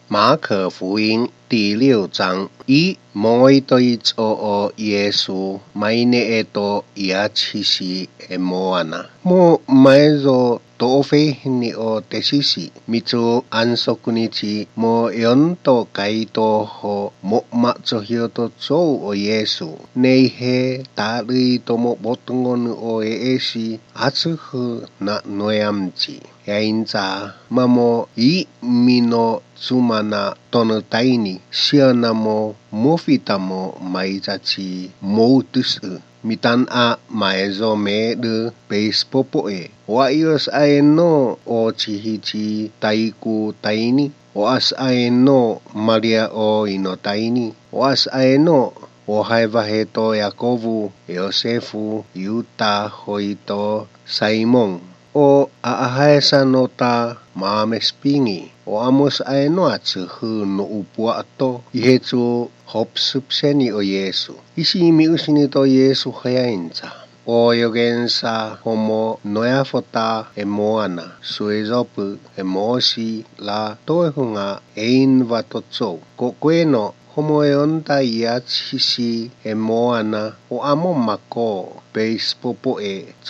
马可福音第6章，以某一对做耶稣买那多也其实也冇啊那，冇买咗多费你的事实，咪做安息日冇用到改多好，冇乜做要到做耶稣，你係打理到冇不同嘅嘢事，阿次去那內子。因此，嘛冇以民の妻などの代にsiya na mo mufita mo may jaci modus mitan a may zo me de base popo wa ios ay no o chihichi taiku taini was ay no Maria o ino taini was ay no o haivaheto Yakovu Yosefu Yuta hoito Simon o aahaysa nota maamespingi o amos ay no atsuhu no upua ato ihetsu hopsupseni o Yesu isi miusini to Yesu hayainsa o yogensa homo noyafota emoana suezopu emosi la toehunga ein vatotso kokweno homo eonta iachisi emoana o amo mako base popo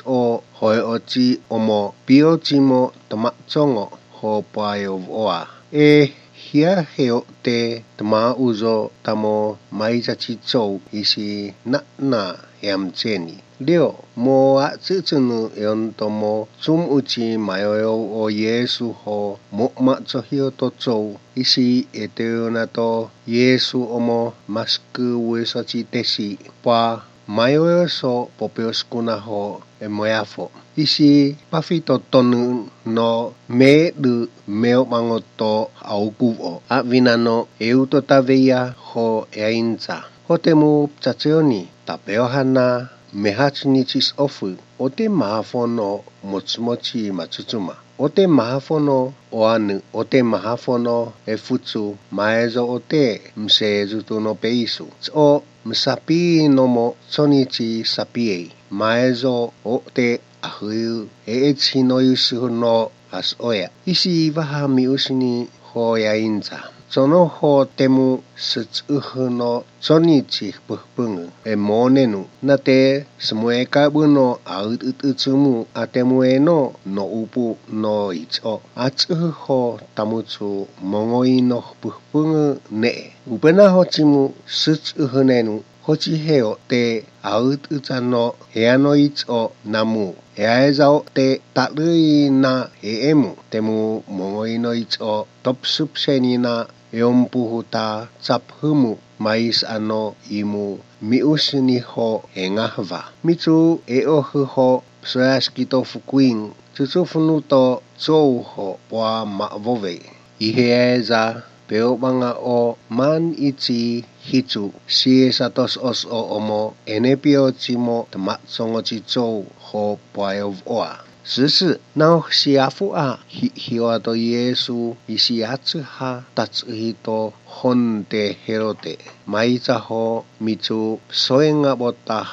o hoi ochi omo piochimo tomatsongo ho payo oa hia heo te tama uzo tamo maizachi chou isi na yamcheni leo mo a tsutsunu yon tomo sum uchi mayo o Yesu ho mo ma chohio to chou isi eteona to Yesu omo masku wesochi tesi pa mayo so popeos kuna ho emoyafo isi pafito tonu no me du meo mangoto aukuo avinano eutotaveia ho yainza hotemu chacheoni tapeohana mehachnichis ofu ote mahafono mochimochi machuchuma ote mahafono oanu ote mahafono efutsu maezo ote msezutu no peisu o msapi nomo chonichi sapie maezo ote ahu chino yusu no asoya isi vaha miusini ho yainza sono ho temu sutsuhu no chonichi puhpungu monenu nate smueka buno aututsumu atemueno no upu no icho atsuhu ho tamutsu mongoi no puhpungu ne upena hochimu sutsuhu nenu hochi heo te aututano heano icho namu heaezao te talui na heemu temu mongoi no icho topsupseni na yompuhuta chaphumu mais ano imu miusni ho engahva mitsu eohu ho psoyaskito fukuin tsutsufunu chou ho pa mavove iheeza peobanga o man ichi hichu siesatos os o omo enepio chimo tamatsongochi chou ho paev oa sisi nao siafu a hiwato Yesu isiatsu ha tatsuhito honte herote maiza ho mitsu soenga bota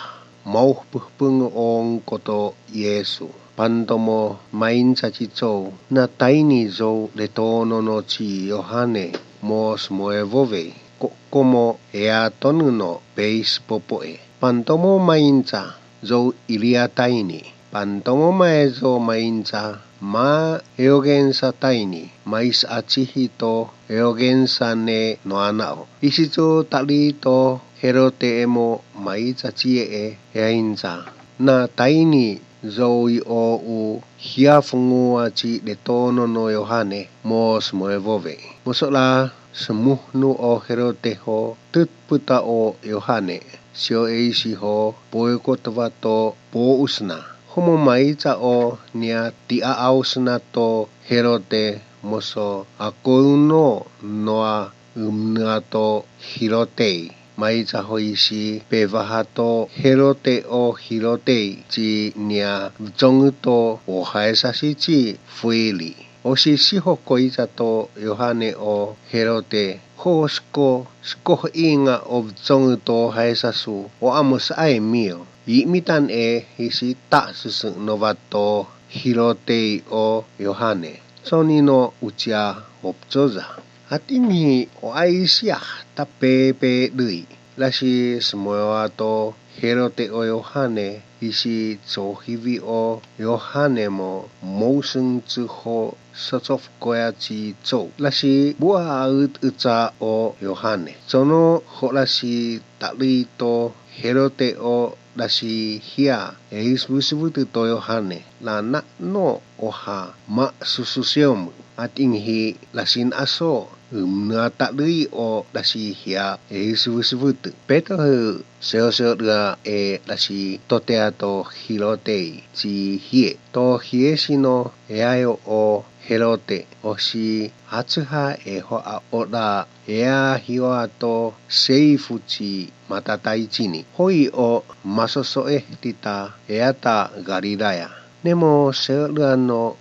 mau puhpung ong koto Yesu pantomo mainza chichou na taini zo letono no chi Yohane mos moevove komo ea tonu no base popoe pantomo mainza zo ilia taini pantomo maezo mainza ma eogensa taini mais achihito eogensa ne noanao isicho talito herote emo maiza chie yainza na taini zoi o u hiafungua chi letono no Yohane mos moevove mosola semuhnu o herote ho tutputa o Yohane sio eisi ho poekotvato po usna homo maiza o nia tia ausna to herote moso akouno noa umnato hirotei maiza hoisi pevahato herote o hirotei chi nia vjonguto o haesashi chi fuili osisi hokoiza to Yohane o herote hosko inga o vjonguto haesasu o amos ai mio imitan hisi tasus novato hirotei o Yohane sonino ucia opchoza At ini o ay siya tapepe lui. Lasi semoa to Herote o Yohane isi zohivi o Yohane mo mouseng ho sotof koya chi zo. Lasi bua utsa o Yohane. Sono ho lasi takli to Herote o lasi hia eisbusibutu to Yohane. La na no oha ma sususiom at inghi lasin aso. Na takli o lasi hia eisbusibutu. Peto seo dua lasi totea to Hilote si hie. To hie sino ayo o Herote o si atsuha hoa oda hioa to seifuchi matatai chini. Hoi o masosoe tita ta Galilaya. Nemo seo no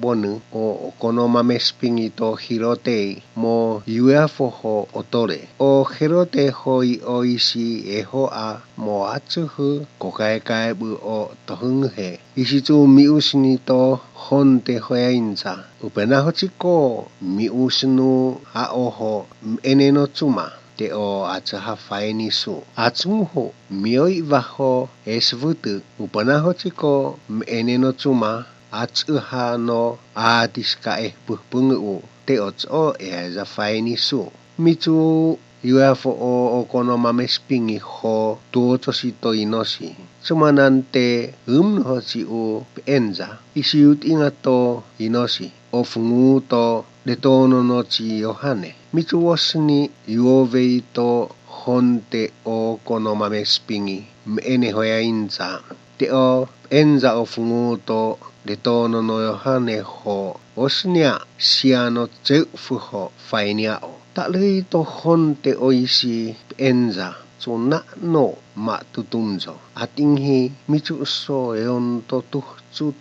bonu o okonomame spingi to Hilote mo UFO ho otore. O Herote hoi o isi hoa mo atsuhu kokae bu o tohunghe. Isi tu miusini to honte hoyainza. Upena hochiko miusinu oho eneno tsuma. Te o atsaha faini su. Atsumuho mioi vaho esvutu. Upana hochiko eneno tsuma. Atsuha no atiska buhpungu. Te otso za faini su. Mitu UFO o okonomame spingi ho tuotosito inosi. Sumanante hochi u enza. Isiut ingato inosi. O fungu to detono no chi Yohane. Mitu wasni yuovei to honte o okonomame spingi. Ene hoya inza. Te o enza o fungu to detono no Yohane ho. Osnia siano teufu ho fainia o. Takli to honte o isi enza. So na no ma tutunzo. Atinghi mitu so eon to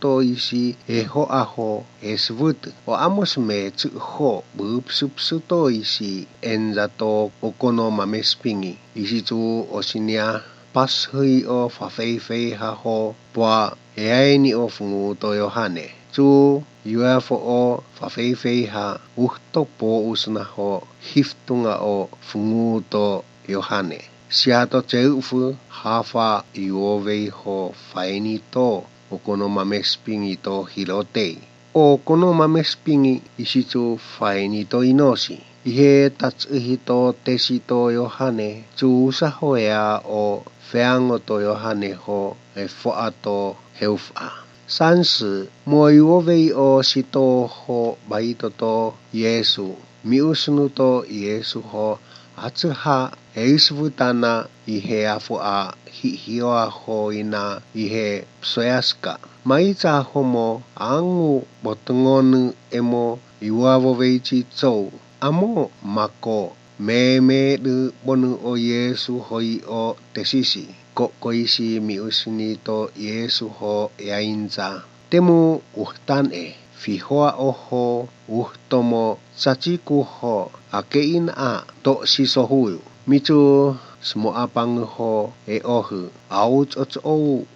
to isi ho aho esvut. O amos me tsu ho bup to isi enza to okonomame spingi. Isi tu osinia pas hui o fafei ha ho pwa eaini o fungu to Yohane. Tu UFO o fafei ha uhtopo usna ho hiftunga o fungu to Yohane. Siato ceufu hafa iovei ho faini to okonomame spingi to Hilote. O okonomame spingi isitu faini to inosi. Ihe tatsuhi to tesi to Yohane. Tu usaho o feango to Yohane ho foa to heufa. Sansi mo iovei o sito ho baito to Yesu. Miusnu to Yesu ho atsuha eisvutana ihe afua hioa ho ina ihe psoyaska. Maitsa homo angu botngonu emo iwavoveichi tsou. Amo mako me bonu o Yesu hoi o tesisi. Koisi miusni to Yesu ho yainza. Temu uhtan fihoa oho uhtomo sachiku ho akein to sisohu. Mitu semua pangho ohu. Auts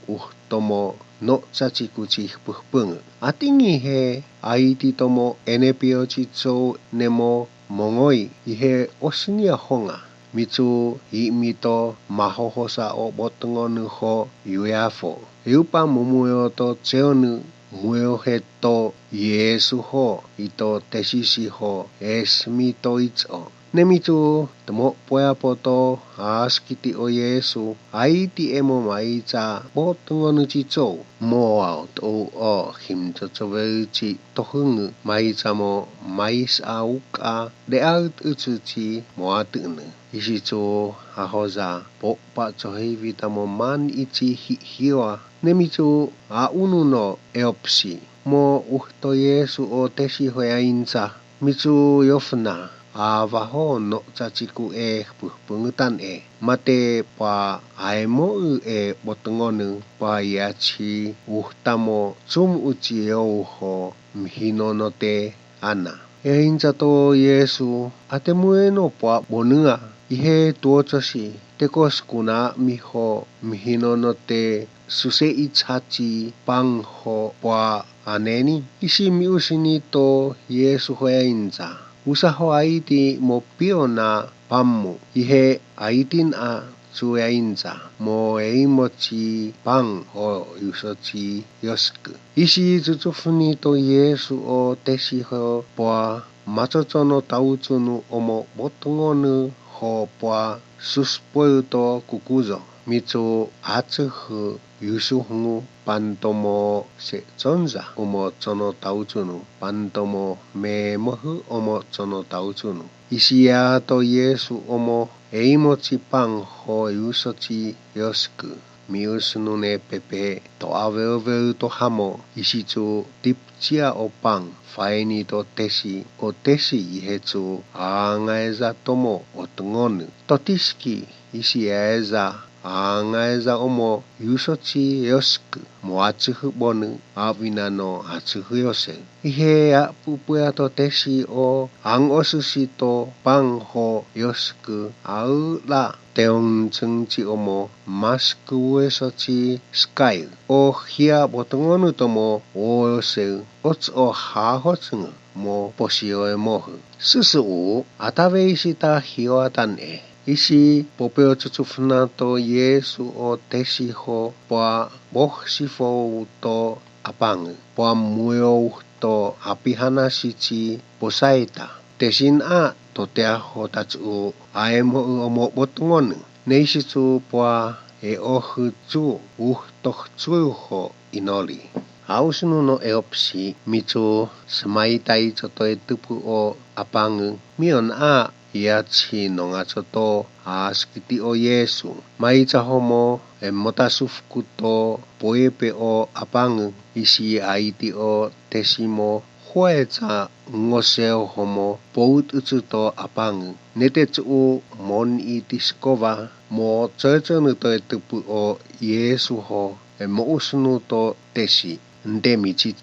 uhtomo no sachiku chih puhpung. Atingi he aiti tomo enepio chitso nemo mongoi ihe osnia honga. Mitu mito mahohosa o botngonu ho UFO. Yupa mumuyo to tseonu muyo heto Yesu ho ito tesisi ho esmito itso. Nemitu temo poya poto askiti o Yesu aiti emo maitsa botngonu chitso. Moa to o himtotsovechi tohungu maitsa mo mais auka dealt utsuchi moatunu. Isitu ahoza popa tsohevita mo man ichi hioa. Nemitu unu no eopsi. Mo uhto Yesu o tesi hoyainza. Mitu yofna. Avaho no chachiku puhpungutan mate pa aemo botngonu pa yachi uhtamo sum uchi ho mhinono te ana. Einza to Yesu atemueno pa bonunga ihe tuotosi tekos kuna miho mhinono te suse ichachi pangho pa aneni isi miusini to Yesu hoyainza. usaha aiti mo pio na pammu ihe aitin a Zuyainza mo eimochi pang o yusochi yosku. Isi tsufuni to Yesu o tesi ho poa machochono tauchunu omo botongonu ho poa suspoyu to kukuzo. Mitsu atsuhu yusuhungu pantomo se zonza omo chono tauchunu pantomo me mohu omo chono tauchunu. Isi ya to Yesu omo eimochi pang ho yusochi yosku. Miusunu ne pepe to aveu to hamo isi tsu tipchia o pang faini to tesi o tesi ihetsu angaeza tomo otngonu. Totiski isi eza angaeza omo yusochi yosku mo atsuhu bonu avina no atsuhu yose. Ihe a pupua to tesi o ang osushi to pang ho yosku au la teong chungchi omo masku esochi sky o hia botongonu tomo o yose ots o ha hotsungu mo posio emohu. Susu u atawe isi ta hioatan e. Isi popeo tsufuna to Yesu o tesi ho poa bohsifo to apang poa muyo to apihana shichi posaita. Tesin a to tea ho tatsu aemo omo botongonu. Neisi tsu poa e ohu tsu toh tsu ho inoli. Ausunu no eopsi mitsu semaitai choto e tupu o apang mion a iachi nonga choto askiti o Yesu. Maicha homo e motasufku to poepe o apang isi aiti o tesimo huecha ngoseo homo pout utsu to apang. Netetsu mon itiskova mo chochonu to e tupu o Yesu ho e mo usunu to tesi. Nde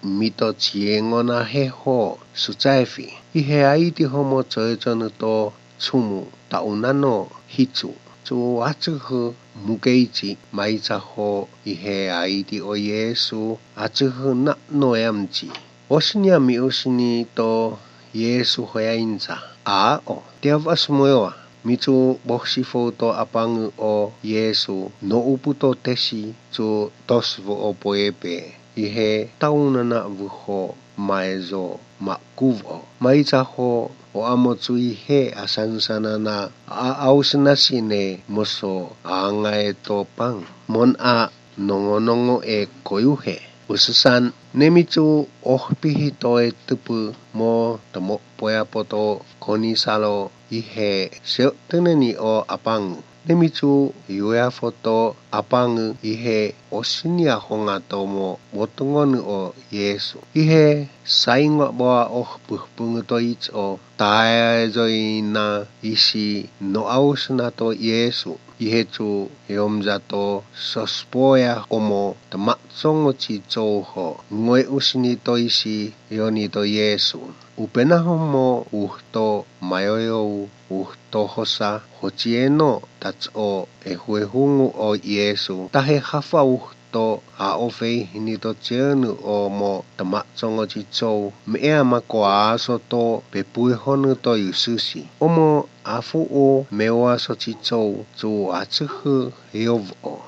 mito chiengona he ho suchaifi. Ihe aiti homo chochonu to tsumu taunano hitsu. Tsu atsuhu mukeichi maicha ho ihe aiti o Yesu atsuhu na noyamchi. Osnia mi usini to Yesu hoyainza. A o tiavas moyoa. Mitsu bohsifo to apang o Yesu no uputo tesi tsu tosvo o poepe. Ihe taunana vuho maezo makuvo. Maicha ho o amotsu ihe asansana na ausnasine moso angae to pang. Mon a nongo e koyuhe. Ususan nemitsu ohpihi to e tupu mo tomo poya poto konisalo ihe seoteneni o apang. Nemitsu yuea foto apang ihe osinia honga tomo botongonu o Yesu. Ihe saingwa boa ohpuhpungu to ich o tae zoina isi no ausna to Yesu. Ihe tsu yomza to sospoya omo tamatsongo chi choho ngoe usni to isi yoni to Yesu. Upena homo uhto mayoyo uhto hosa hochieno tatso ehuehungu o Yesu. Tahe hafa uhto aofei hini to chenu o mo tamatsongo chi chow mea makoa aso to pepuehonu to yususi. Omo afu o mewa so chi chow tsu atsuhu yovo.